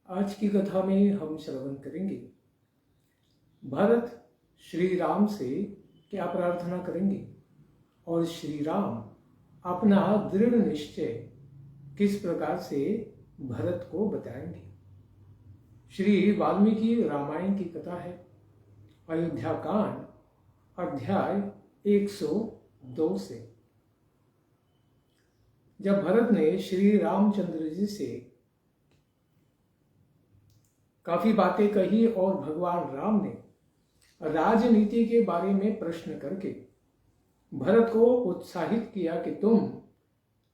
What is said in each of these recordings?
आज की कथा में हम श्रवण करेंगे भरत श्री राम से क्या प्रार्थना करेंगे और श्री राम अपना दृढ़ निश्चय किस प्रकार से भरत को बताएंगे। श्री वाल्मीकि रामायण की कथा है। अयोध्या कांड अध्याय 102 से। जब भरत ने श्री रामचंद्र जी से काफी बातें कही और भगवान राम ने राजनीति के बारे में प्रश्न करके भरत को उत्साहित किया कि तुम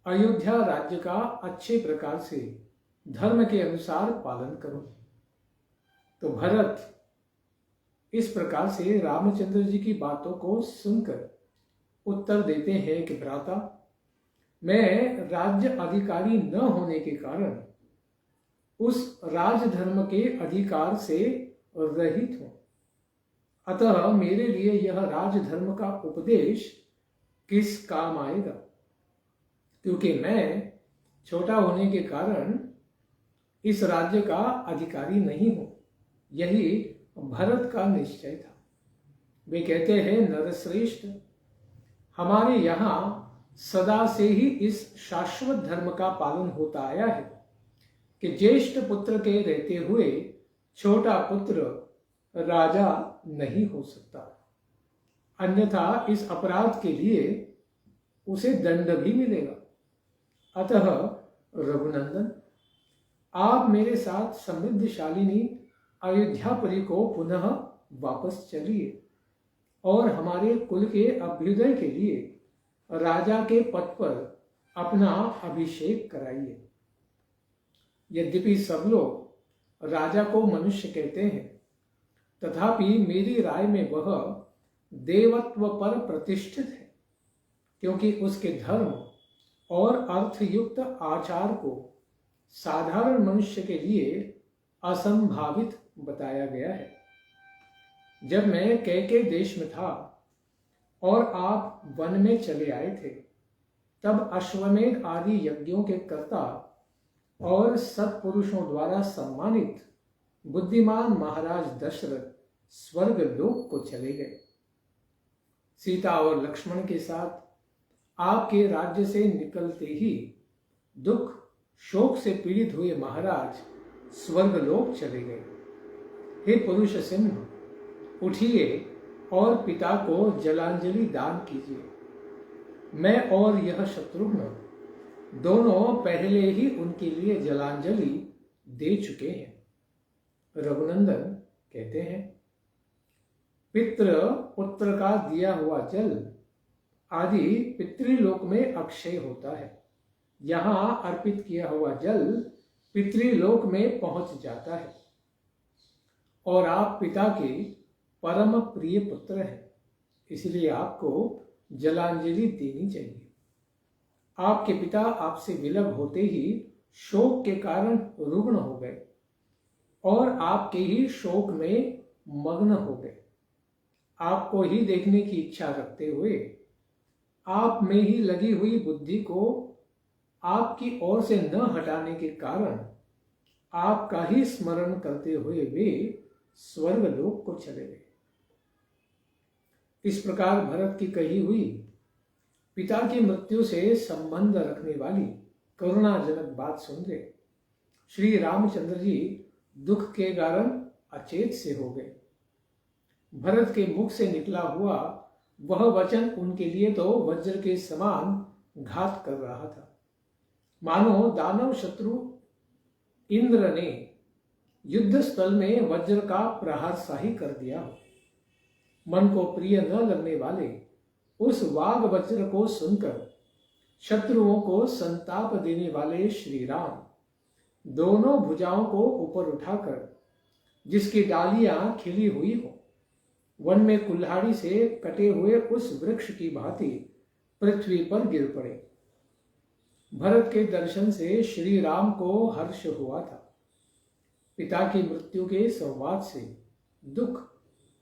अयोध्या राज्य का अच्छे प्रकार से धर्म के अनुसार पालन करो, तो भरत इस प्रकार से रामचंद्र जी की बातों को सुनकर उत्तर देते हैं कि भ्राता, मैं राज्य अधिकारी न होने के कारण उस राजधर्म के अधिकार से रहित हूं, अतः मेरे लिए यह राजधर्म का उपदेश किस काम आएगा, क्योंकि मैं छोटा होने के कारण इस राज्य का अधिकारी नहीं हूं। यही भरत का निश्चय था। वे कहते हैं, नरश्रेष्ठ, हमारे यहां सदा से ही इस शाश्वत धर्म का पालन होता आया है कि ज्येष्ठ पुत्र के रहते हुए छोटा पुत्र राजा नहीं हो सकता, अन्यथा इस अपराध के लिए उसे दंड भी मिलेगा। अतः रघुनंदन, आप मेरे साथ समृद्धशालिनी अयोध्यापुरी को पुनः वापस चलिए और हमारे कुल के अभ्युदय के लिए राजा के पद पर अपना अभिषेक कराइए। यद्यपि सब लोग राजा को मनुष्य कहते हैं, तथापि मेरी राय में वह देवत्व पर प्रतिष्ठित है, क्योंकि उसके धर्म और अर्थयुक्त आचार को साधारण मनुष्य के लिए असंभावित बताया गया है। जब मैं कैके देश में था और आप वन में चले आए थे, तब अश्वमेध आदि यज्ञों के कर्ता और सत्पुरुषों द्वारा सम्मानित बुद्धिमान महाराज दशरथ स्वर्ग लोक को चले गए। सीता और लक्ष्मण के साथ आपके राज्य से निकलते ही दुख शोक से पीड़ित हुए महाराज स्वर्ग लोक चले गए। हे पुरुष सिंह, उठिए और पिता को जलांजलि दान कीजिए। मैं और यह शत्रुघ्न दोनों पहले ही उनके लिए जलांजलि दे चुके हैं। रघुनंदन कहते हैं, पितृ पुत्र का दिया हुआ जल आदि पितृलोक में अक्षय होता है। यहां अर्पित किया हुआ जल पितृलोक में पहुंच जाता है और आप पिता के परम प्रिय पुत्र हैं, इसलिए आपको जलांजलि देनी चाहिए। आपके पिता आपसे विलग होते ही शोक के कारण रुग्ण हो गए और आपके ही शोक में मग्न हो गए। आपको ही देखने की इच्छा रखते हुए आप में ही लगी हुई बुद्धि को आपकी ओर से न हटाने के कारण आपका ही स्मरण करते हुए वे स्वर्गलोक को चले गए। इस प्रकार भरत की कही हुई पिता की मृत्यु से संबंध रखने वाली करुणाजनक बात सुनते श्री रामचंद्र जी दुख के कारण अचेत से हो गए। भरत के मुख से निकला हुआ वह वचन उनके लिए तो वज्र के समान घात कर रहा था, मानो दानव शत्रु इंद्र ने युद्ध स्थल में वज्र का प्रहार शाही कर दिया हो। मन को प्रिय न लगने वाले उस वाग वज्र को सुनकर शत्रुओं को संताप देने वाले श्री राम दोनों भुजाओं को ऊपर उठाकर जिसकी डालियां खिली हुई हो, वन में कुल्हाड़ी से कटे हुए उस वृक्ष की भांति पृथ्वी पर गिर पड़े। भरत के दर्शन से श्री राम को हर्ष हुआ था। पिता की मृत्यु के संवाद से दुख,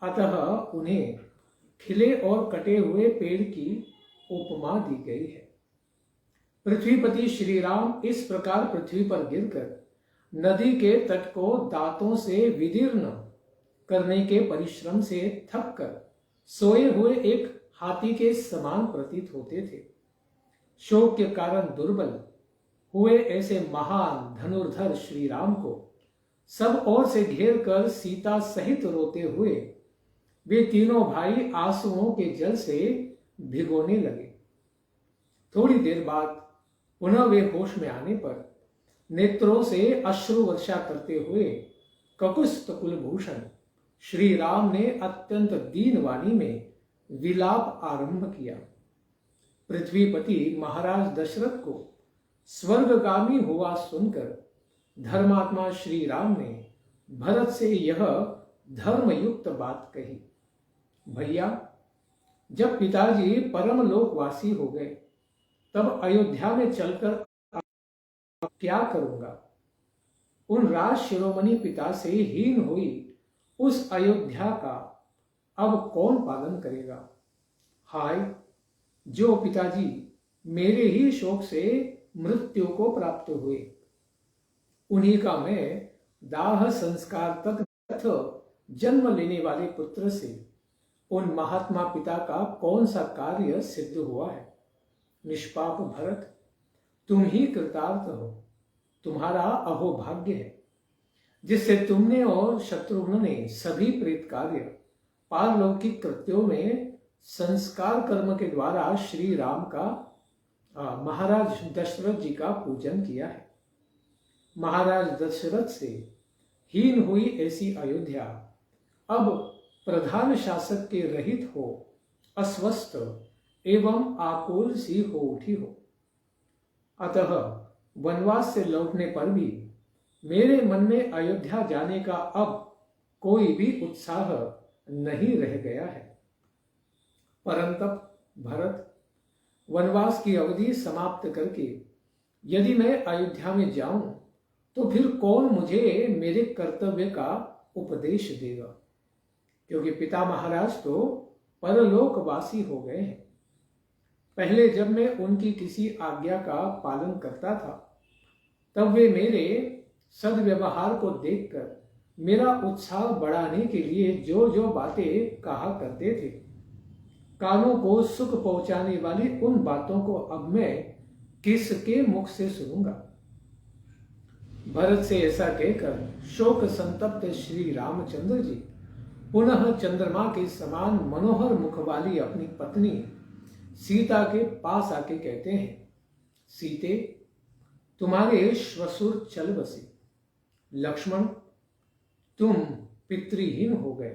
अतः उन्हें खिले और कटे हुए पेड़ की उपमा दी गई है। पृथ्वीपति श्री राम इस प्रकार पृथ्वी पर गिरकर नदी के तट को दांतों से विदीर्ण करने के परिश्रम से थक कर सोए हुए एक हाथी के समान प्रतीत होते थे। शोक के कारण दुर्बल हुए ऐसे महान धनुर्धर श्री राम को सब ओर से घेर कर सीता सहित रोते हुए वे तीनों भाई आंसुओं के जल से भिगोने लगे। थोड़ी देर बाद पुनः वे होश में आने पर नेत्रों से अश्रु वर्षा करते हुए ककुस्त कुलभूषण श्री राम ने अत्यंत दीन वाणी में विलाप आरंभ किया। पृथ्वीपति महाराज दशरथ को स्वर्गगामी हुआ सुनकर धर्मात्मा श्री राम ने भरत से यह धर्मयुक्त बात कही। भैया, जब पिताजी परम लोकवासी हो गए तब अयोध्या में चलकर क्या करूंगा? उन राज शिरोमणि पिता से हीन हुई उस अयोध्या का अब कौन पालन करेगा? हाय, जो पिताजी मेरे ही शोक से मृत्यु को प्राप्त हुए, उन्हीं का मैं दाह संस्कार तक जन्म लेने वाले पुत्र से उन महात्मा पिता का कौन सा कार्य सिद्ध हुआ है? निष्पाप भरत, तुम ही कृतार्थ हो। तुम्हारा अहोभाग्य है जिससे तुमने और शत्रुघ्न ने सभी प्रेत कार्य पारलौकिक कृत्यों में संस्कार कर्म के द्वारा श्री राम का महाराज दशरथ जी का पूजन किया है। महाराज दशरथ से हीन हुई ऐसी अयोध्या अब प्रधान शासक के रहित हो अस्वस्थ एवं आकुल सी हो उठी हो। अतः वनवास से लौटने पर भी मेरे मन में अयोध्या जाने का अब कोई भी उत्साह नहीं रह गया है। परंतप भरत, वनवास की अवधि समाप्त करके यदि मैं अयोध्या में जाऊं तो फिर कौन मुझे मेरे कर्तव्य का उपदेश देगा? क्योंकि पिता महाराज तो परलोकवासी हो गए हैं। पहले जब मैं उनकी किसी आज्ञा का पालन करता था तब वे मेरे सद्व्यवहार को देखकर मेरा उत्साह बढ़ाने के लिए जो जो बातें कहा करते थे, कानों को सुख पहुंचाने वाली उन बातों को अब मैं किसके मुख से सुनूंगा? भरत से ऐसा कहकर शोक संतप्त श्री रामचंद्र जी पुनः चंद्रमा के समान मनोहर मुख वाली अपनी पत्नी सीता के पास आके कहते हैं, सीते, तुम्हारे श्वशुर चल बसे। लक्ष्मण, तुम पितृहीन हो गए।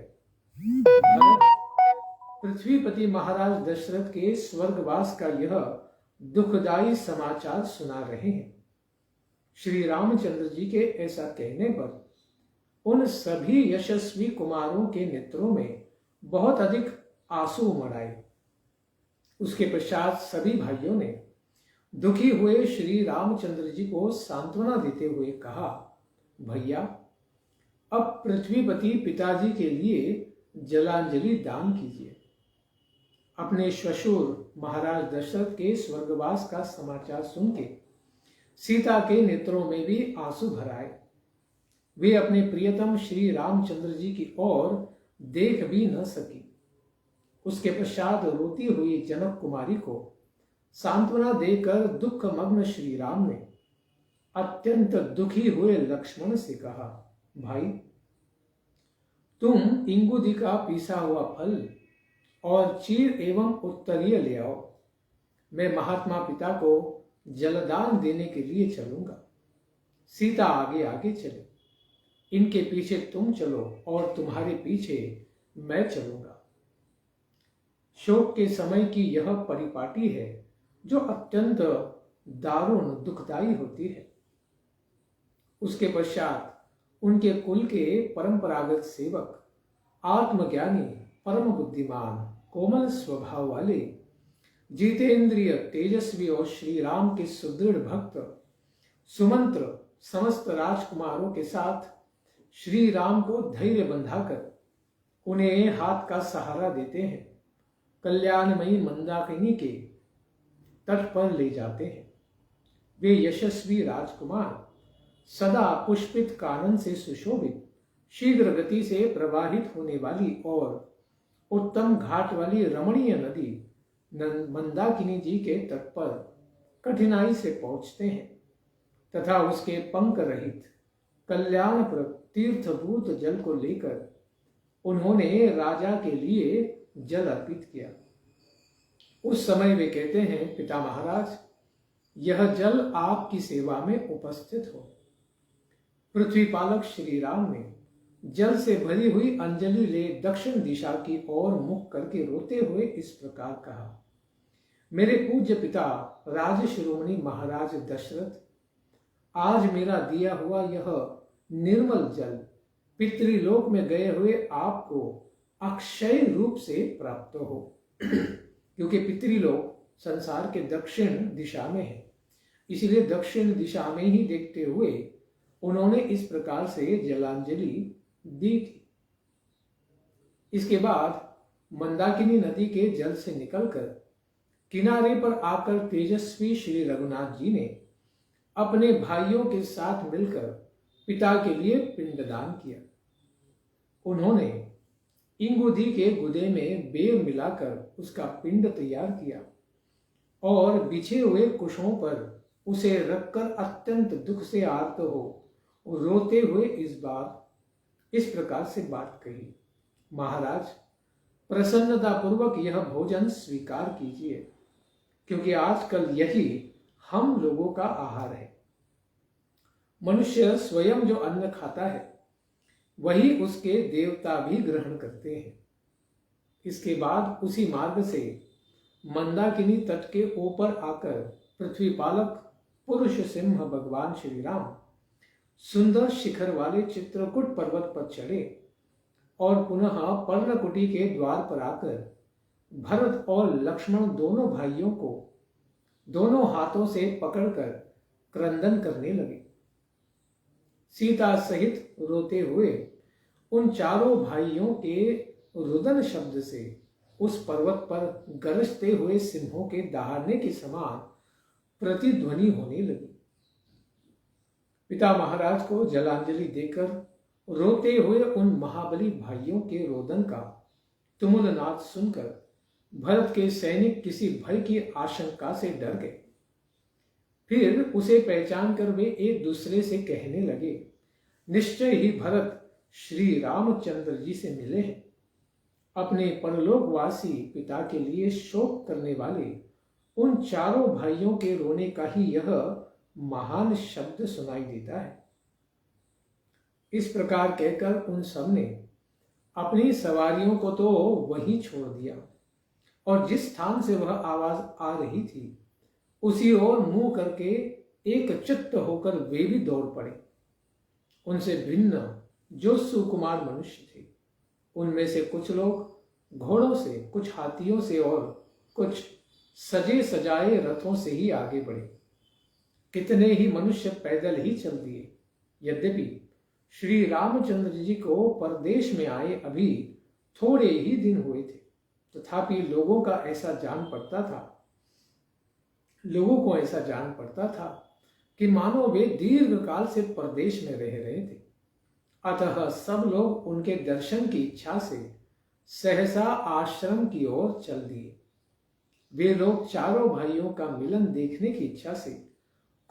पृथ्वीपति महाराज दशरथ के स्वर्गवास का यह दुखदायी समाचार सुना रहे हैं। श्री रामचंद्र जी के ऐसा कहने पर उन सभी यशस्वी कुमारों के नेत्रों में बहुत अधिक आंसू उमड़ आए। उसके पश्चात सभी भाइयों ने दुखी हुए श्री रामचंद्र जी को सांत्वना देते हुए कहा, भैया, अब पृथ्वीपति पिताजी के लिए जलांजलि दान कीजिए। अपने श्वशुर महाराज दशरथ के स्वर्गवास का समाचार सुन के सीता के नेत्रों में भी आंसू भर आए। वे अपने प्रियतम श्री रामचंद्र जी की ओर देख भी न सकी। उसके पश्चात रोती हुई जनक कुमारी को सांत्वना देकर दुख मग्न श्री राम ने अत्यंत दुखी हुए लक्ष्मण से कहा, भाई, तुम इंगुदी का पीसा हुआ फल और चीर एवं उत्तरीय ले आओ। मैं महात्मा पिता को जलदान देने के लिए चलूंगा। सीता आगे आगे चले, इनके पीछे तुम चलो और तुम्हारे पीछे मैं चलूंगा। शोक के समय की यह परिपाटी है जो अत्यंत दारुण दुखदायी होती है। उसके पश्चात उनके कुल के परंपरागत सेवक, आत्मज्ञानी, परम बुद्धिमान, कोमल स्वभाव वाले, जितेंद्रिय, तेजस्वी और श्री राम के सुदृढ़ भक्त सुमंत्र समस्त राजकुमारों के साथ श्री राम को धैर्य बंधाकर उन्हें हाथ का सहारा देते हैं कल्याणमयी मंदाकिनी के तट पर ले जाते हैं। वे यशस्वी राजकुमार सदा पुष्पित कानन से सुशोभित, शीघ्र गति से प्रवाहित होने वाली और उत्तम घाट वाली रमणीय नदी मंदाकिनी जी के तट पर कठिनाई से पहुंचते हैं तथा उसके पंख रहित कल्याणप्रद तीर्थभूत जल को लेकर उन्होंने राजा के लिए जल अर्पित किया। उस समय वे कहते हैं, पिता महाराज, यह जल आपकी सेवा में उपस्थित हो। पृथ्वीपालक श्री राम ने जल से भरी हुई अंजलि ले दक्षिण दिशा की ओर मुख करके रोते हुए इस प्रकार कहा, मेरे पूज्य पिता राज शिरोमणि महाराज दशरथ, आज मेरा दिया हुआ यह निर्मल जल पितृलोक में गए हुए आपको अक्षय रूप से प्राप्त हो। क्योंकि पितृलोक संसार के दक्षिण दिशा में है, इसलिए दक्षिण दिशा में ही देखते हुए उन्होंने इस प्रकार से जलांजलि दी थी। इसके बाद मंदाकिनी नदी के जल से निकलकर किनारे पर आकर तेजस्वी श्री रघुनाथ जी ने अपने भाइयों के साथ मिलकर पिता के लिए पिंडदान किया। उन्होंने इंगुदी के गुदे में बेर मिलाकर उसका पिंड तैयार किया और बिछे हुए कुशों पर उसे रखकर अत्यंत दुख से आर्त हो रोते हुए इस प्रकार से बात कही, महाराज, प्रसन्नता पूर्वक यह भोजन स्वीकार कीजिए, क्योंकि आजकल यही हम लोगों का आहार है। मनुष्य स्वयं जो अन्न खाता है वही उसके देवता भी ग्रहण करते हैं। इसके बाद उसी मार्ग से मंदाकिनी तट के ऊपर आकर पृथ्वीपालक पुरुष सिंह भगवान श्री राम सुंदर शिखर वाले चित्रकूट पर्वत पर चढ़े और पुनः पर्णकुटी के द्वार पर आकर भरत और लक्ष्मण दोनों भाइयों को दोनों हाथों से पकड़कर क्रंदन करने लगे। सीता सहित रोते हुए उन चारों भाइयों के रुदन शब्द से उस पर्वत पर गरजते हुए सिंहों के दहाड़ने के समान प्रतिध्वनि होने लगी। पिता महाराज को जलांजलि देकर रोते हुए उन महाबली भाइयों के रोदन का तुमुल नाद सुनकर भरत के सैनिक किसी भय की आशंका से डर गए। फिर उसे पहचान कर वे एक दूसरे से कहने लगे, निश्चय ही भरत श्री रामचंद्र जी से मिले हैं। अपने परलोकवासी पिता के लिए शोक करने वाले उन चारों भाइयों के रोने का ही यह महान शब्द सुनाई देता है। इस प्रकार कहकर उन सब ने अपनी सवारियों को तो वहीं छोड़ दिया और जिस स्थान से वह आवाज आ रही थी उसी ओर मुंह करके एक चित्त होकर वे भी दौड़ पड़े। उनसे भिन्न जो सुकुमार मनुष्य थे उनमें से कुछ लोग घोड़ों से, कुछ हाथियों से और कुछ सजे सजाए रथों से ही आगे बढ़े। कितने ही मनुष्य पैदल ही चल दिए। यद्यपि श्री रामचंद्र जी को परदेश में आए अभी थोड़े ही दिन हुए थे, तथापि लोगों को ऐसा जान पड़ता था कि मानो वे दीर्घ काल से परदेश में रह रहे थे। अतः सब लोग उनके दर्शन की इच्छा से सहसा आश्रम की ओर चल दिए। वे लोग चारों भाइयों का मिलन देखने की इच्छा से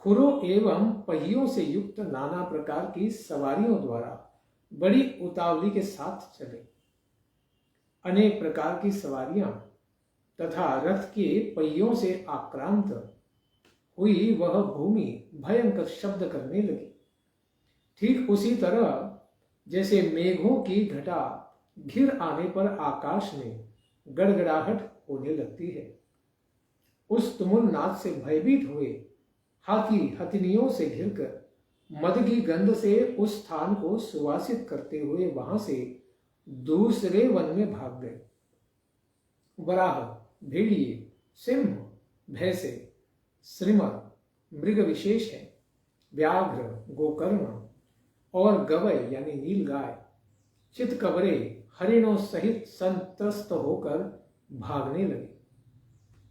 खुरों एवं पहियों से युक्त नाना प्रकार की सवारियों द्वारा बड़ी उतावली के साथ चले। अनेक प्रकार की सवारियां तथा रथ के पहियों से आक्रांत हुई वह भूमि भयंकर शब्द करने लगी। ठीक उसी तरह जैसे मेघों की घटा घिर आने पर आकाश में गड़गड़ाहट होने लगती है। उस तुमुल नाद से भयभीत हुए हाथी हथिनियों से घिरकर मद की गंध से उस स्थान को सुवासित करते हुए वहां से दूसरे वन में भाग गए। वराह, भेड़िए, सिंह, भैंसे, श्रीमद, मृग विशेष है, व्याघ्र, गोकर्ण और गवय यानी नीलगाय, चितकबरे हरिणों सहित संतस्त होकर भागने लगे।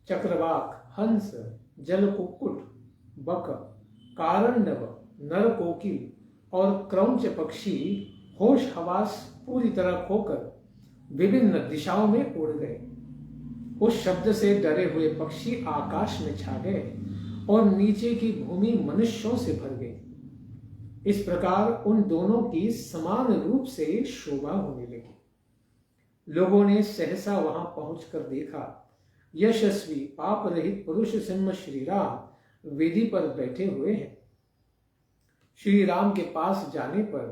चक्रवाक, हंस, जलकुक्कुट, बक, कारंडव नर कोकिल और क्रौंच पक्षी होश हवास पूरी तरह खोकर विभिन्न दिशाओं में उड़ गए। उस शब्द से डरे हुए पक्षी आकाश में छा गए और नीचे की भूमि मनुष्यों से भर गई। इस प्रकार उन दोनों की समान रूप से शोभा होने लगी। लोगों ने सहसा वहां पहुंचकर देखा, यशस्वी पाप रहित पुरुष सिंह श्री राम वेदी पर बैठे हुए हैं। श्री राम के पास जाने पर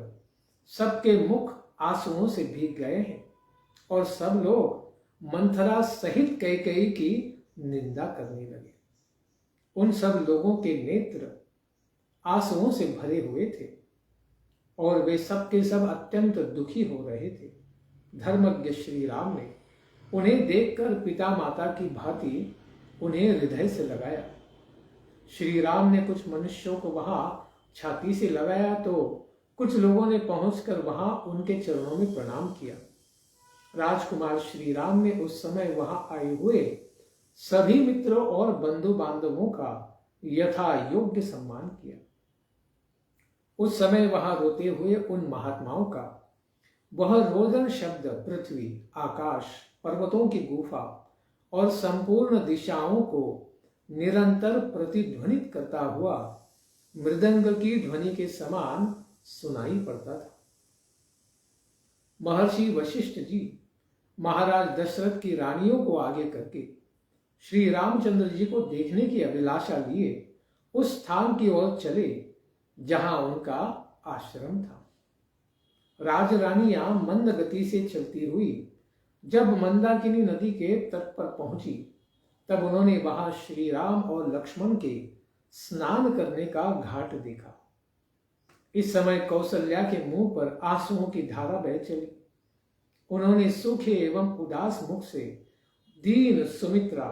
सबके मुख आंसुओं से भीग गए हैं और सब लोग मंथरा सहित कैकेयी की निंदा करने लगे। उन सब लोगों के नेत्र आंसुओं से भरे हुए थे और वे सब के सब अत्यंत दुखी हो रहे थे। धर्मज्ञ श्री राम ने उन्हें देखकर पिता माता की भांति उन्हें हृदय से लगाया। श्री राम ने कुछ मनुष्यों को वहां छाती से लगाया तो कुछ लोगों ने पहुंचकर वहां उनके चरणों में प्रणाम किया। राजकुमार श्री राम ने उस समय वहां आए हुए सभी मित्रों और बंधु बांधवों का यथा योग्य सम्मान किया। उस समय वहां रोते हुए उन महात्माओं का वह रोदन शब्द पृथ्वी, आकाश, पर्वतों की गुफा और संपूर्ण दिशाओं को निरंतर प्रतिध्वनित करता हुआ मृदंग की ध्वनि के समान सुनाई पड़ता था। महर्षि वशिष्ठ जी महाराज दशरथ की रानियों को आगे करके श्री रामचंद्र जी को देखने की अभिलाषा लिए उस स्थान की ओर चले जहां उनका आश्रम था। राजरानियां मंद गति से चलती हुई जब मंदाकिनी नदी के तट पर पहुंची तब उन्होंने वहां श्री राम और लक्ष्मण के स्नान करने का घाट देखा। इस समय कौसल्या के मुंह पर आंसुओं की धारा बह चली। उन्होंने सूखे एवं उदास मुख से दीन सुमित्रा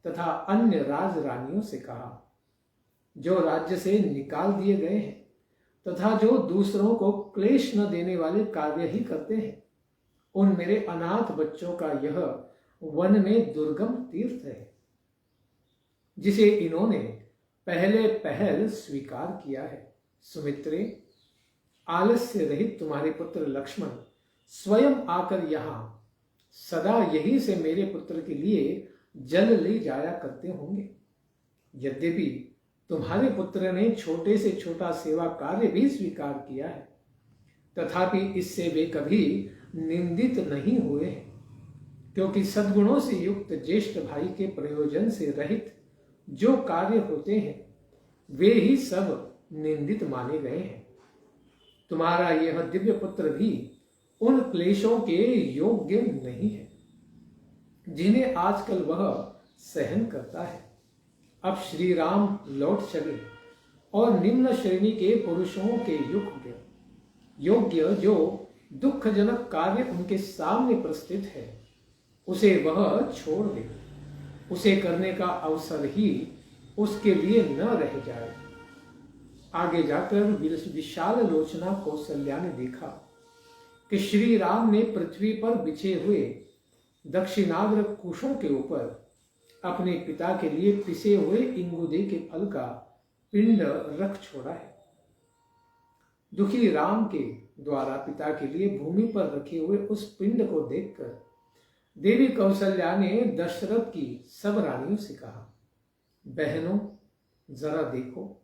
तथा अन्य राजरानियों से कहा, जो राज्य से निकाल दिए गए हैं तथा जो दूसरों को क्लेश न देने वाले कार्य ही करते हैं, उन मेरे अनाथ बच्चों का यह वन में दुर्गम तीर्थ है, जिसे इन्होंने पहले पहल स्वीकार किया है। सुमित्रे, आलस्य रहित तुम्हारे पुत्र लक्ष्मण स्वयं आकर यहाँ सदा यही से मेरे पुत्र के लिए जल ले जाया करते होंगे। यद्यपि तुम्हारे पुत्र ने छोटे से छोटा सेवा कार्य भी स्वीकार किया है, तथापि इससे वे कभी निंदित नहीं हुए हैं, क्योंकि सद्गुणों से युक्त ज्येष्ठ भाई के प्रयोजन से रहित जो कार्य होते हैं वे ही सब निंदित माने गए हैं। तुम्हारा यह दिव्य पुत्र भी उन क्लेशों के योग्य नहीं है जिन्हें आजकल वह सहन करता है। अब श्री राम लौट चले और निम्न श्रेणी के पुरुषों के योग्य जो दुखजनक कार्य उनके सामने प्रस्थित है उसे वह छोड़ दे। उसे करने का अवसर ही उसके लिए न रह जाए। आगे जाकर विशाल लोचना कौसल्या ने देखा कि श्री राम ने पृथ्वी पर बिछे हुए दक्षिणाग्र कुशों के ऊपर अपने पिता के लिए पिसे हुए इंगुदे के फल का पिंड रख छोड़ा है। दुखी राम के द्वारा पिता के लिए भूमि पर रखे हुए उस पिंड को देखकर देवी कौसल्या ने दशरथ की सब रानियों से कहा, बहनों जरा देखो,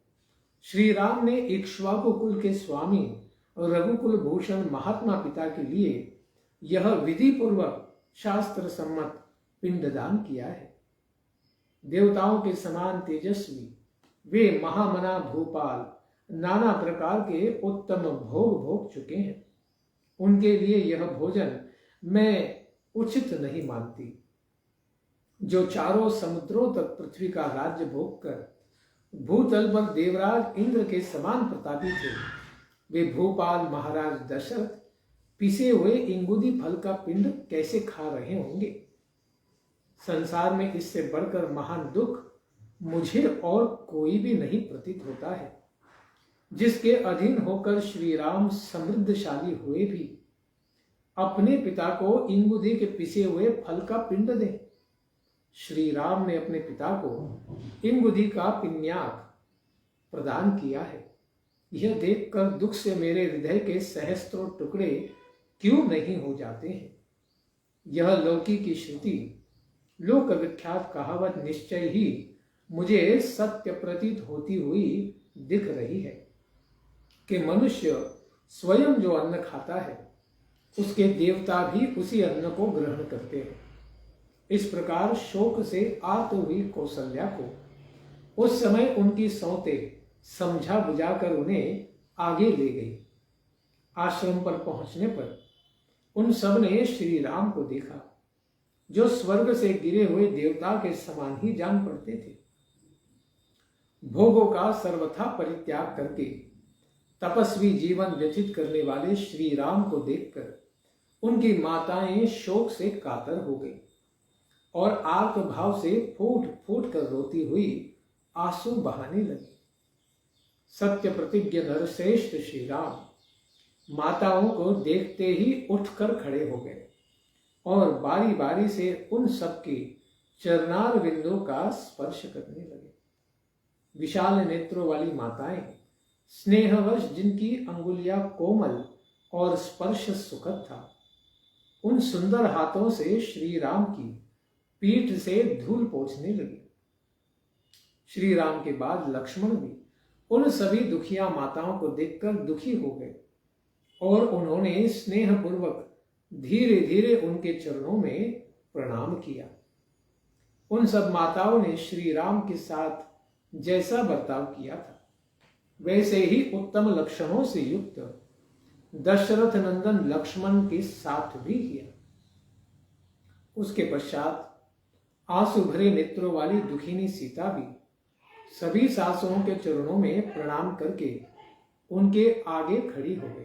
श्री राम ने इक्ष्वाकु कुल के स्वामी और रघुकुल भूषण महात्मा पिता के लिए यह विधि पूर्वक शास्त्र सम्मत पिंडदान किया है। देवताओं के समान तेजस्वी वे महामना भूपाल नाना प्रकार के उत्तम भोग भोग चुके हैं। उनके लिए यह भोजन मैं उचित नहीं मानती। जो चारों समुद्रों तक पृथ्वी का राज्य भोग कर भूतल पर देवराज इंद्र के समान प्रतापी थे, वे भूपाल महाराज दशरथ पिसे हुए इंगुदी फल का पिंड कैसे खा रहे होंगे। संसार में इससे बढ़कर महान दुख मुझे और कोई भी नहीं प्रतीत होता है, जिसके अधीन होकर श्री राम समृद्धशाली हुए भी अपने पिता को इंगुदी के पिसे हुए फल का पिंड दें। श्री राम ने अपने पिता को इंगुदी का पिन्याक प्रदान किया है यह देखकर दुख से मेरे हृदय के सहस्त्रों टुकड़े क्यों नहीं हो जाते हैं। यह लौकिक की श्रुति, लोक विख्यात कहावत निश्चय ही मुझे सत्य प्रतीत होती हुई दिख रही है कि मनुष्य स्वयं जो अन्न खाता है उसके देवता भी उसी अन्न को ग्रहण करते हैं। इस प्रकार शोक से आर्त हुई कौसल्या को उस समय उनकी सौतें समझा बुझाकर उन्हें आगे ले गई। आश्रम पर पहुंचने पर उन सब ने श्री राम को देखा, जो स्वर्ग से गिरे हुए देवता के समान ही जान पड़ते थे। भोगों का सर्वथा परित्याग करके तपस्वी जीवन व्यतीत करने वाले श्री राम को देखकर उनकी माताएं शोक से कातर हो गई और आर्त भाव से फूट फूट कर रोती हुई आंसू बहाने लगी। सत्य प्रतिज्ञ नरश्रेष्ठ श्री राम माताओं को देखते ही उठकर खड़े हो गए और बारी बारी से उन सबके चरणार बिंदु का स्पर्श करने लगे। विशाल नेत्रों वाली माताएं, स्नेहवश जिनकी अंगुलियां कोमल और स्पर्श सुखद था, उन सुंदर हाथों से श्री राम की पीठ से धूल पोंछने लगी। श्री राम के बाद लक्ष्मण भी उन सभी दुखिया माताओं को देखकर दुखी हो गए और उन्होंने स्नेहपूर्वक धीरे धीरे उनके चरणों में प्रणाम किया। उन सब माताओं ने श्री राम के साथ जैसा बर्ताव किया था वैसे ही उत्तम लक्षणों से युक्त दशरथ नंदन लक्ष्मण के साथ भी किया। उसके पश्चात आंसू भरे नेत्रों वाली दुखिनी सीता भी सभी सासुओं के चरणों में प्रणाम करके उनके आगे खड़ी हो गई।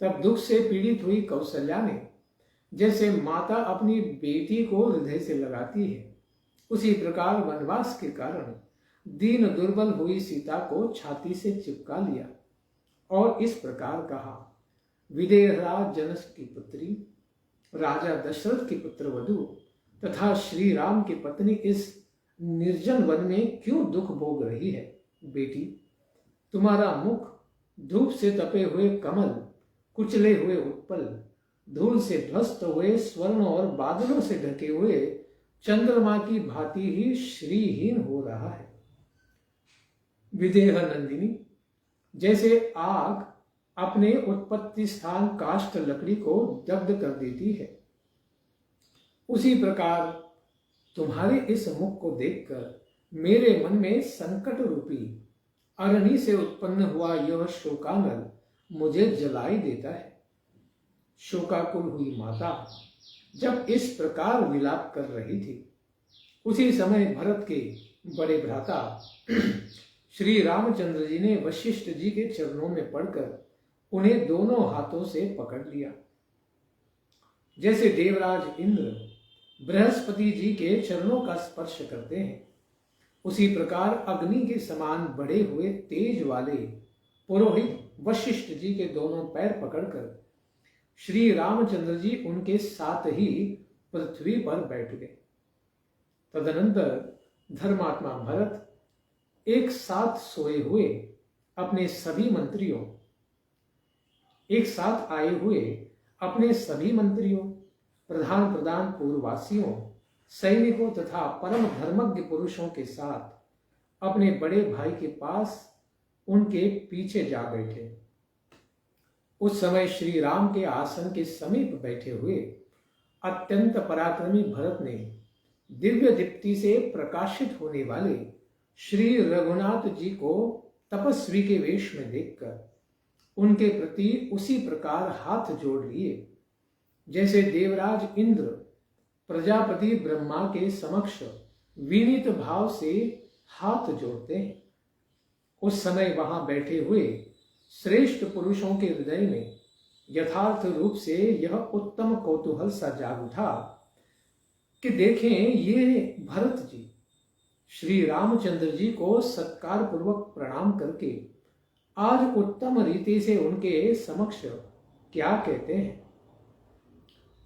तब दुख से पीड़ित हुई कौसल्या ने जैसे माता अपनी बेटी को हृदय से लगाती है, उसी प्रकार वनवास के कारण दीन दुर्बल हुई सीता को छाती से चिपका लिया और इस प्रकार कहा, विदेहराज जनक की पुत्री, राजा दशरथ की पुत्र वधू तथा श्री राम की पत्नी इस निर्जन वन में क्यों दुख भोग रही है। बेटी, तुम्हारा मुख धूप से तपे हुए कमल, कुचले हुए उत्पल, धूल से ध्वस्त हुए स्वर्ण और बादलों से ढके हुए चंद्रमा की भांति ही श्रीहीन हो रहा है। विदेह नंदिनी, जैसे आग अपने उत्पत्ति स्थान काष्ठ लकड़ी को दग्ध कर देती है, उसी प्रकार तुम्हारे इस मुख को देखकर मेरे मन में संकट रूपी अरणि से उत्पन्न हुआ यह शोकानल मुझे जलाई देता है। शोकाकुल हुई माता जब इस प्रकार विलाप कर रही थी, उसी समय भरत के बड़े भ्राता श्री रामचंद्र जी ने वशिष्ठ जी के चरणों में पड़कर उन्हें दोनों हाथों से पकड़ लिया। जैसे देवराज इंद्र बृहस्पति जी के चरणों का स्पर्श करते हैं, उसी प्रकार अग्नि के समान बढ़े हुए तेज वाले पुरोहित वशिष्ठ जी के दोनों पैर पकड़कर श्री रामचंद्र जी उनके साथ ही पृथ्वी पर बैठ गए। तदनंतर धर्मात्मा भरत एक साथ सोए हुए अपने सभी मंत्रियों, एक साथ आए हुए अपने सभी मंत्रियों, प्रधान पूर्ववासियों, सैनिकों तथा परम धर्मज्ञ पुरुषों के साथ अपने बड़े भाई के पास उनके पीछे जा बैठे। उस समय श्री राम के आसन के समीप बैठे हुए अत्यंत पराक्रमी भरत ने दिव्य दीप्ति से प्रकाशित होने वाले श्री रघुनाथ जी को तपस्वी के वेश में देखकर उनके प्रति उसी प्रकार हाथ जोड़ लिए जैसे देवराज इंद्र प्रजापति ब्रह्मा के समक्ष विनीत भाव से हाथ जोड़ते हैं। उस समय वहां बैठे हुए श्रेष्ठ पुरुषों के हृदय में यथार्थ रूप से यह उत्तम कौतूहल सा जाग उठा कि देखें, ये भरत जी श्री रामचंद्र जी को सत्कार पूर्वक प्रणाम करके आज उत्तम रीति से उनके समक्ष क्या कहते हैं।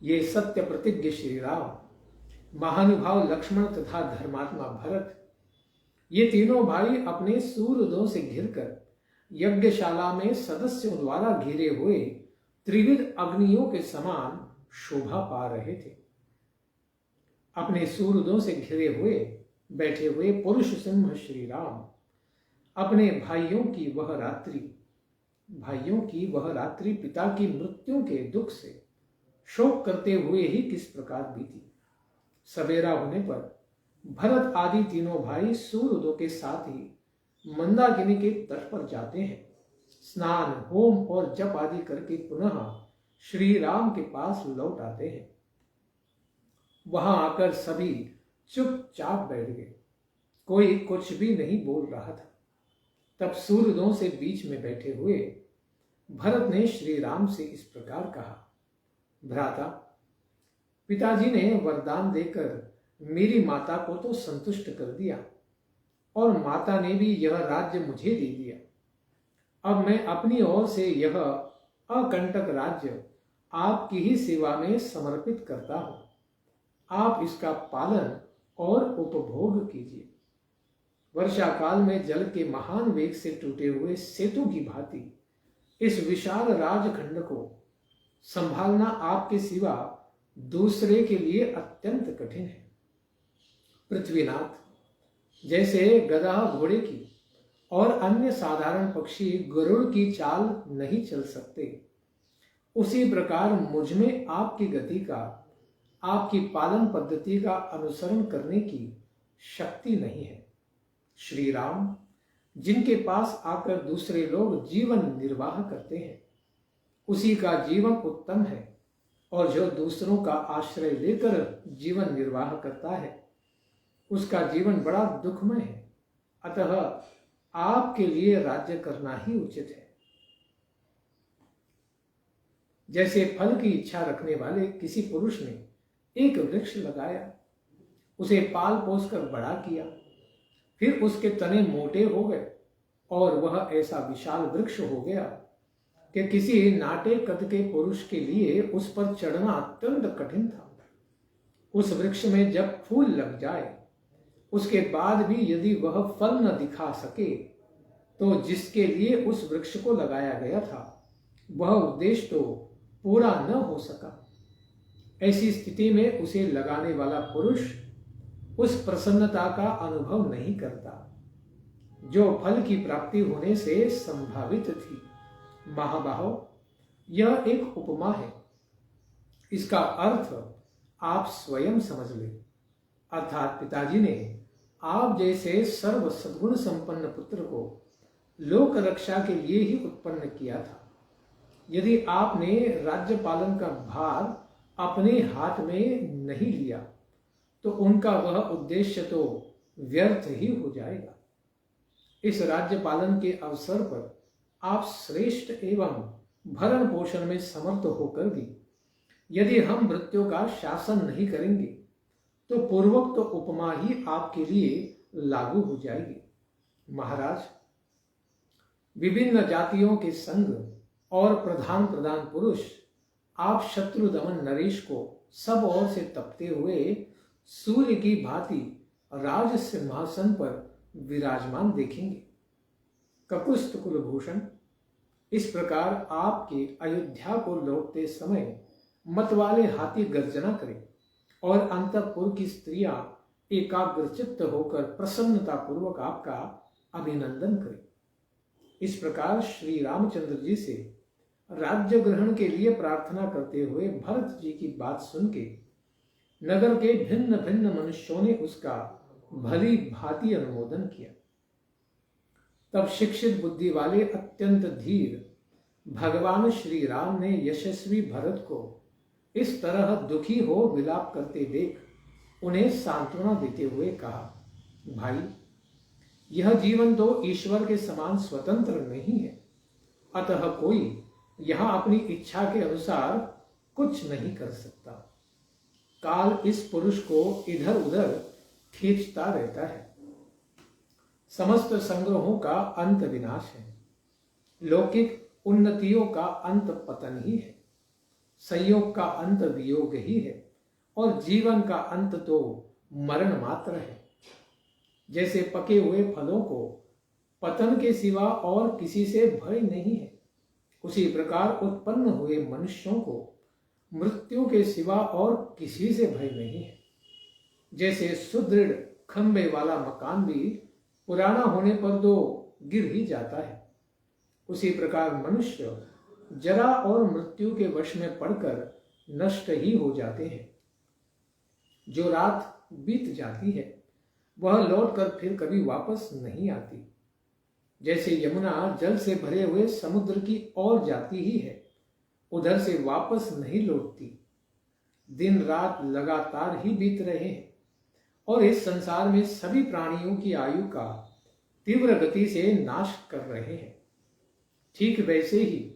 ये सत्य प्रतिज्ञ श्री राम, महानुभाव लक्ष्मण तथा धर्मात्मा भरत, ये तीनों भाई अपने सूरदों से घिरकर यज्ञशाला में सदस्यों द्वारा घिरे हुए त्रिविध अग्नियों के समान शोभा पा रहे थे। अपने सूरदों से घिरे हुए बैठे हुए पुरुष सिंह श्री राम अपने भाइयों की वह रात्रि पिता की मृत्यु के दुख से शोक करते हुए ही किस प्रकार बीती। सवेरा होने पर भरत आदि तीनों भाई सूरदों के साथ ही मंदाकिनी के तट पर जाते हैं। स्नान, होम और जप आदि करके पुनः श्री राम के पास लौट आते हैं। वहां आकर सभी चुपचाप बैठ गए, कोई कुछ भी नहीं बोल रहा था। तब सूरदों से बीच में बैठे हुए भरत ने श्री राम से इस प्रकार कहा, भ्राता, पिताजी ने वरदान देकर मेरी माता को तो संतुष्ट कर दिया और माता ने भी यह राज्य मुझे दे दिया। अब मैं अपनी ओर से यह अकंटक राज्य आपकी ही सेवा में समर्पित करता हूं। आप इसका पालन और उपभोग कीजिए। वर्षा काल में जल के महान वेग से टूटे हुए सेतु की भांति इस विशाल राजखंड को संभालना आपके सिवा दूसरे के लिए अत्यंत कठिन है। पृथ्वीनाथ, जैसे गधा घोड़े की और अन्य साधारण पक्षी गरुड़ की चाल नहीं चल सकते, उसी प्रकार मुझ में आपकी गति का, आपकी पालन पद्धति का अनुसरण करने की शक्ति नहीं है। श्री राम, जिनके पास आकर दूसरे लोग जीवन निर्वाह करते हैं, उसी का जीवन उत्तम है, और जो दूसरों का आश्रय लेकर जीवन निर्वाह करता है, उसका जीवन बड़ा दुखमय है। अतः आपके लिए राज्य करना ही उचित है। जैसे फल की इच्छा रखने वाले किसी पुरुष ने एक वृक्ष लगाया, उसे पाल पोस कर बड़ा किया, फिर उसके तने मोटे हो गए और वह ऐसा विशाल वृक्ष हो गया कि किसी नाटे कद के पुरुष के लिए उस पर चढ़ना अत्यंत कठिन था। उस वृक्ष में जब फूल लग जाए, उसके बाद भी यदि वह फल न दिखा सके, तो जिसके लिए उस वृक्ष को लगाया गया था वह उद्देश्य तो पूरा न हो सका। ऐसी स्थिति में उसे लगाने वाला पुरुष उस प्रसन्नता का अनुभव नहीं करता जो फल की प्राप्ति होने से संभावित थी। महाबाहो, यह एक उपमा है, इसका अर्थ आप स्वयं समझ ले। अर्थात पिताजी ने आप जैसे सर्व सद्गुण संपन्न पुत्र को लोक रक्षा के लिए ही उत्पन्न किया था। यदि आपने राज्य पालन का भार अपने हाथ में नहीं लिया तो उनका वह उद्देश्य तो व्यर्थ ही हो जाएगा। इस राज्य पालन के अवसर पर आप श्रेष्ठ एवं भरण पोषण में समर्थ होकर भी यदि हम मृत्यु का शासन नहीं करेंगे तो पूर्वोक्त तो उपमा ही आपके लिए लागू हो जाएगी। महाराज, विभिन्न जातियों के संग और प्रधान पुरुष आप शत्रु दमन नरेश को सब ओर से तपते हुए सूर्य की भांति राज सिंहासन पर विराजमान देखेंगे। ककुस्त कुलभूषण, इस प्रकार आपके अयोध्या को लौटते समय मतवाले हाथी गर्जना करें और अंतःपुर की स्त्रियां एकाग्रचित्त होकर प्रसन्नता पूर्वक आपका अभिनंदन करें। इस प्रकार श्री रामचंद्र जी से राज्य ग्रहण के लिए प्रार्थना करते हुए भरत जी की बात सुन के नगर के भिन्न भिन्न मनुष्यों ने उसका भली भांति अनुमोदन किया। तब शिक्षित बुद्धि वाले अत्यंत धीर भगवान श्री राम ने यशस्वी भरत को इस तरह दुखी हो विलाप करते देख उन्हें सांत्वना देते हुए कहा, भाई, यह जीवन तो ईश्वर के समान स्वतंत्र नहीं है, अतः कोई यहां अपनी इच्छा के अनुसार कुछ नहीं कर सकता। काल इस पुरुष को इधर उधर खींचता रहता है। समस्त संग्रहों का अंत विनाश है, लौकिक उन्नतियों का अंत पतन ही है, संयोग का अंत वियोग ही है और जीवन का अंत तो मरण मात्र है। जैसे पके हुए फलों को पतन के सिवा और किसी से भय नहीं है, उसी प्रकार उत्पन्न हुए मनुष्यों को मृत्यु के सिवा और किसी से भय नहीं है। जैसे सुदृढ़ खंबे वाला मकान भी पुराना होने पर तो गिर ही जाता है, उसी प्रकार मनुष्य जरा और मृत्यु के वश में पड़कर नष्ट ही हो जाते हैं। जो रात बीत जाती है वह लौटकर फिर कभी वापस नहीं आती। जैसे यमुना जल से भरे हुए समुद्र की ओर जाती ही है, उधर से वापस नहीं लौटती। दिन रात लगातार ही बीत रहे हैं और इस संसार में सभी प्राणियों की आयु का तीव्र गति से नाश कर रहे हैं। ठीक वैसे ही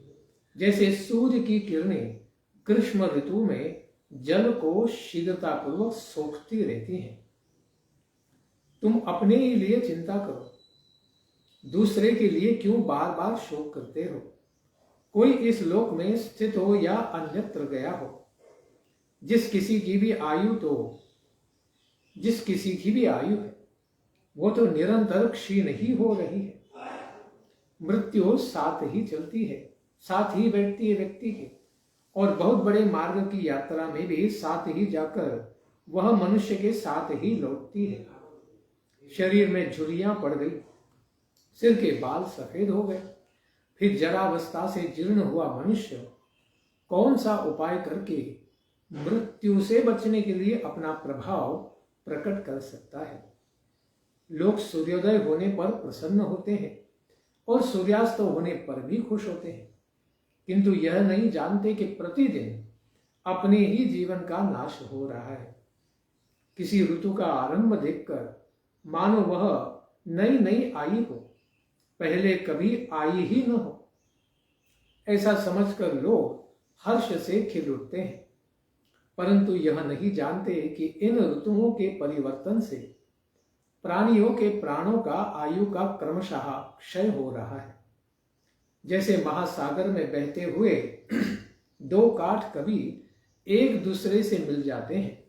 जैसे सूर्य की किरणें ग्रीष्म ऋतु में जल को शीघ्रतापूर्वक सोखती रहती हैं। तुम अपने ही लिए चिंता करो, दूसरे के लिए क्यों बार बार शोक करते हो। कोई इस लोक में स्थित हो या अन्यत्र गया हो, जिस किसी की भी आयु है वो तो निरंतर क्षीण ही हो रही है। मृत्यु साथ ही चलती है, साथ ही बैठती है व्यक्ति के, और बहुत बड़े मार्ग की यात्रा में भी साथ ही जाकर वह मनुष्य के साथ ही लौटती है। शरीर में झुर्रियां पड़ गई, सिर के बाल सफेद हो गए, फिर जरावस्था से जीर्ण हुआ मनुष्य कौन सा उपाय करके मृत्यु से बचने के लिए अपना प्रभाव प्रकट कर सकता है। लोग सूर्योदय होने पर प्रसन्न होते हैं और सूर्यास्त होने पर भी खुश होते हैं, किंतु यह नहीं जानते कि प्रतिदिन अपने ही जीवन का नाश हो रहा है। किसी ऋतु का आरंभ देखकर मानो वह नई नई आई हो, पहले कभी आई ही न हो, ऐसा समझकर लोग हर्ष से खिल उठते हैं, परंतु यह नहीं जानते कि इन ऋतुओं के परिवर्तन से प्राणियों के प्राणों का आयु का क्रमशः क्षय हो रहा है। जैसे महासागर में बहते हुए दो काठ कभी एक दूसरे से मिल जाते हैं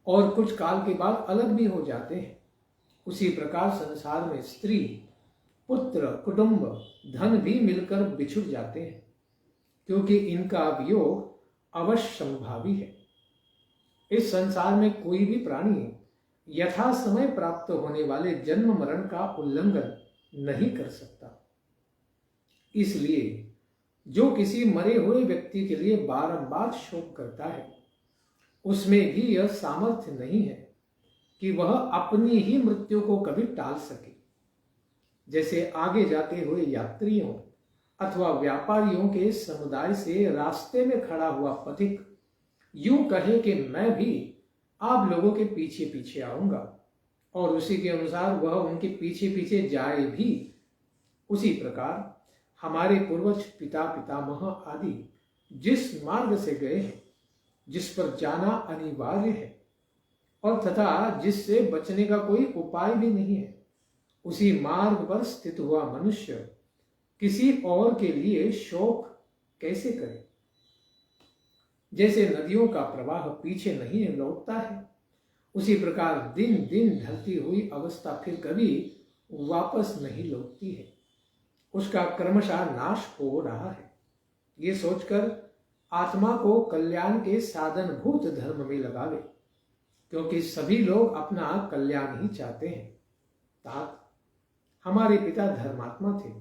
और कुछ काल के बाद अलग भी हो जाते हैं, उसी प्रकार संसार में स्त्री, पुत्र, कुटुंब, धन भी मिलकर बिछुड़ जाते हैं, क्योंकि इनका वियोग अवश्य संभावी है। इस संसार में कोई भी प्राणी यथा समय प्राप्त होने वाले जन्म मरण का उल्लंघन नहीं कर सकता। इसलिए जो किसी मरे हुए व्यक्ति के लिए बारंबार शोक करता है, उसमें भी यह सामर्थ्य नहीं है कि वह अपनी ही मृत्यु को कभी टाल सके। जैसे आगे जाते हुए यात्रियों अथवा व्यापारियों के समुदाय से रास्ते में खड़ा हुआ पथिक यूं कहे कि मैं भी आप लोगों के पीछे पीछे आऊंगा, और उसी के अनुसार वह उनके पीछे पीछे जाए भी। उसी प्रकार हमारे पूर्वज पिता पितामह आदि जिस मार्ग से गए हैं, जिस पर जाना अनिवार्य है और तथा जिससे बचने का कोई उपाय भी नहीं है, उसी मार्ग पर स्थित हुआ मनुष्य किसी और के लिए शोक कैसे करे। जैसे नदियों का प्रवाह पीछे नहीं लौटता है, उसी प्रकार दिन दिन ढलती हुई अवस्था फिर कभी वापस नहीं लौटती है, उसका क्रमशः नाश हो रहा है। ये सोचकर आत्मा को कल्याण के साधनभूत धर्म में लगावे, क्योंकि सभी लोग अपना कल्याण ही चाहते हैं। तात हमारे पिता धर्मात्मा थे,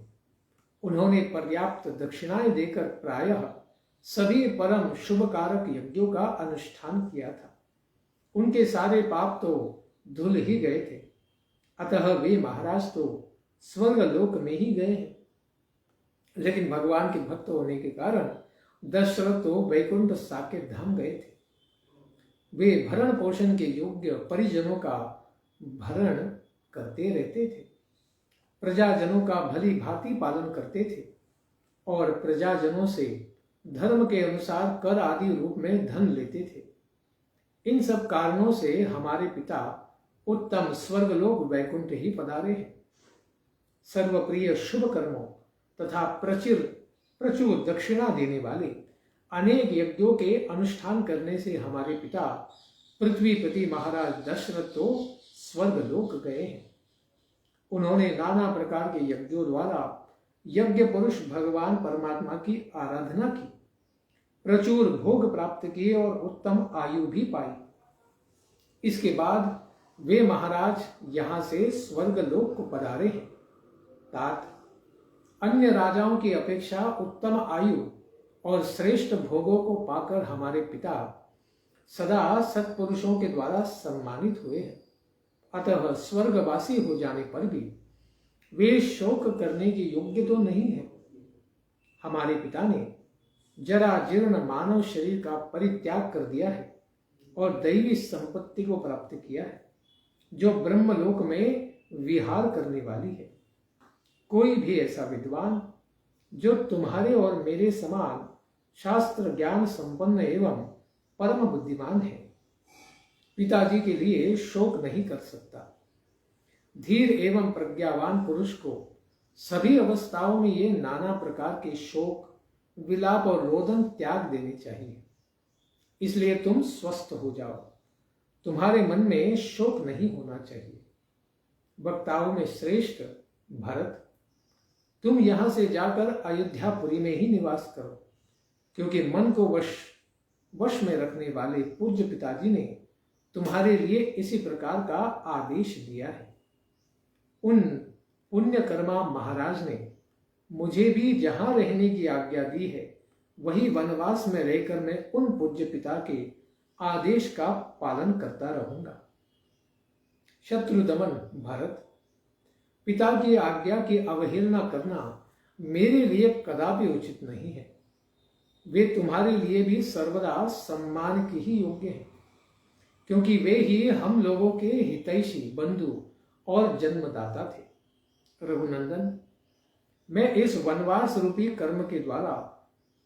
उन्होंने पर्याप्त दक्षिणाएं देकर प्रायः सभी परम शुभ कारक यज्ञों का अनुष्ठान किया था। उनके सारे पाप तो धुल ही गए थे, अतः वे महाराज तो स्वर्ग लोक में ही गए हैं। लेकिन भगवान के भक्त होने के कारण दशरथ तो वैकुंठ साकेत धाम गए थे। वे भरण पोषण के योग्य परिजनों का भरण करते रहते थे, प्रजाजनों का भली भांति पालन करते थे और प्रजाजनों से धर्म के अनुसार कर आदि रूप में धन लेते थे। इन सब कारणों से हमारे पिता उत्तम स्वर्गलोक वैकुंठ ही पधारे हैं। सर्वप्रिय शुभ कर्मों तथा प्रचुर दक्षिणा देने वाले अनेक यज्ञों के अनुष्ठान करने से हमारे पिता पृथ्वीपति महाराज दशरथ तो स्वर्गलोक गए हैं। उन्होंने नाना प्रकार के यज्ञों द्वारा यज्ञ पुरुष भगवान परमात्मा की आराधना की, प्रचुर भोग प्राप्त किए और उत्तम आयु भी पाई। इसके बाद वे महाराज यहां से स्वर्ग लोक को पधारे हैं। तात, अन्य राजाओं की अपेक्षा उत्तम आयु और श्रेष्ठ भोगों को पाकर हमारे पिता सदा सत्पुरुषों के द्वारा सम्मानित हुए हैं। अतः स्वर्गवासी हो जाने पर भी वे शोक करने के योग्य तो नहीं है। हमारे पिता ने जरा जीर्ण मानव शरीर का परित्याग कर दिया है और दैवी संपत्ति को प्राप्त किया है, जो ब्रह्मलोक में विहार करने वाली है। कोई भी ऐसा विद्वान जो तुम्हारे और मेरे समान शास्त्र ज्ञान संपन्न एवं परम बुद्धिमान है, पिताजी के लिए शोक नहीं कर सकता। धीर एवं प्रज्ञावान पुरुष को सभी अवस्थाओं में ये नाना प्रकार के शोक, विलाप और रोदन त्याग देने चाहिए। इसलिए तुम स्वस्थ हो जाओ, तुम्हारे मन में शोक नहीं होना चाहिए। वक्ताओं में श्रेष्ठ भरत, तुम यहां से जाकर अयोध्यापुरी में ही निवास करो, क्योंकि मन को वश में रखने वाले पूज्य पिताजी ने तुम्हारे लिए इसी प्रकार का आदेश दिया है। उन पुण्यकर्मा महाराज ने मुझे भी जहां रहने की आज्ञा दी है, वही वनवास में रहकर मैं उन पूज्य पिता के आदेश का पालन करता रहूंगा। शत्रु दमन भरत, पिता की आज्ञा की अवहेलना करना मेरे लिए कदापि उचित नहीं है। वे तुम्हारे लिए भी सर्वदा सम्मान के ही योग्य हैं, क्योंकि वे ही हम लोगों के हितैषी बंधु और जन्मदाता थे। रघुनंदन, मैं इस वनवास रूपी कर्म के द्वारा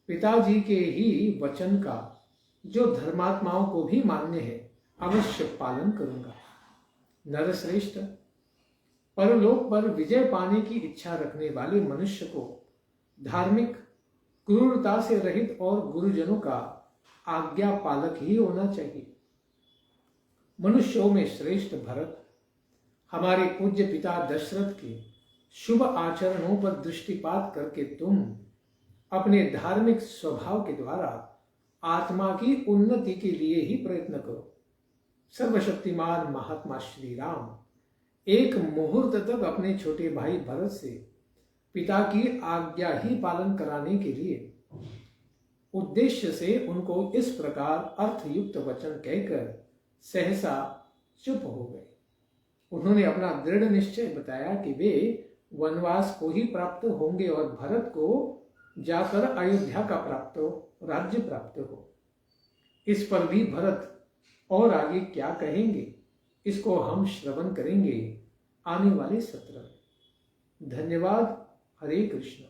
पिताजी के ही वचन का, जो धर्मात्माओं को भी मान्य है, अवश्य पालन करूंगा। नरश्रेष्ठ, परलोक पर विजय पाने की इच्छा रखने वाले मनुष्य को धार्मिक, क्रूरता से रहित और गुरुजनों का आज्ञा पालक ही होना चाहिए। मनुष्यों में श्रेष्ठ भरत, हमारे पूज्य पिता दशरथ के शुभ आचरणों पर दृष्टिपात करके तुम अपने धार्मिक स्वभाव के द्वारा आत्मा की उन्नति के लिए ही प्रयत्न करो। सर्वशक्तिमान महात्मा श्री राम एक मुहूर्त तक अपने छोटे भाई भरत से पिता की आज्ञा ही पालन कराने के लिए उद्देश्य से उनको इस प्रकार अर्थयुक्त वचन कहकर सहसा चुप हो गए। उन्होंने अपना दृढ़ निश्चय बताया कि वे वनवास को ही प्राप्त होंगे और भरत को जाकर अयोध्या का राज्य प्राप्त हो। इस पर भी भरत और आगे क्या कहेंगे, इसको हम श्रवण करेंगे आने वाले सत्र में। धन्यवाद। हरे कृष्ण।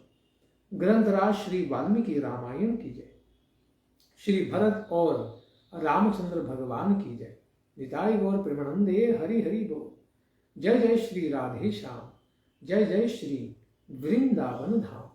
ग्रंथराज श्री वाल्मीकि रामायण की जय। श्री भरत और रामचंद्र भगवान की जय। निताई गौर प्रेमानंदे हरि हरि बोल। जय जय श्री राधे श्याम। जय जय श्री वृंदावन धाम।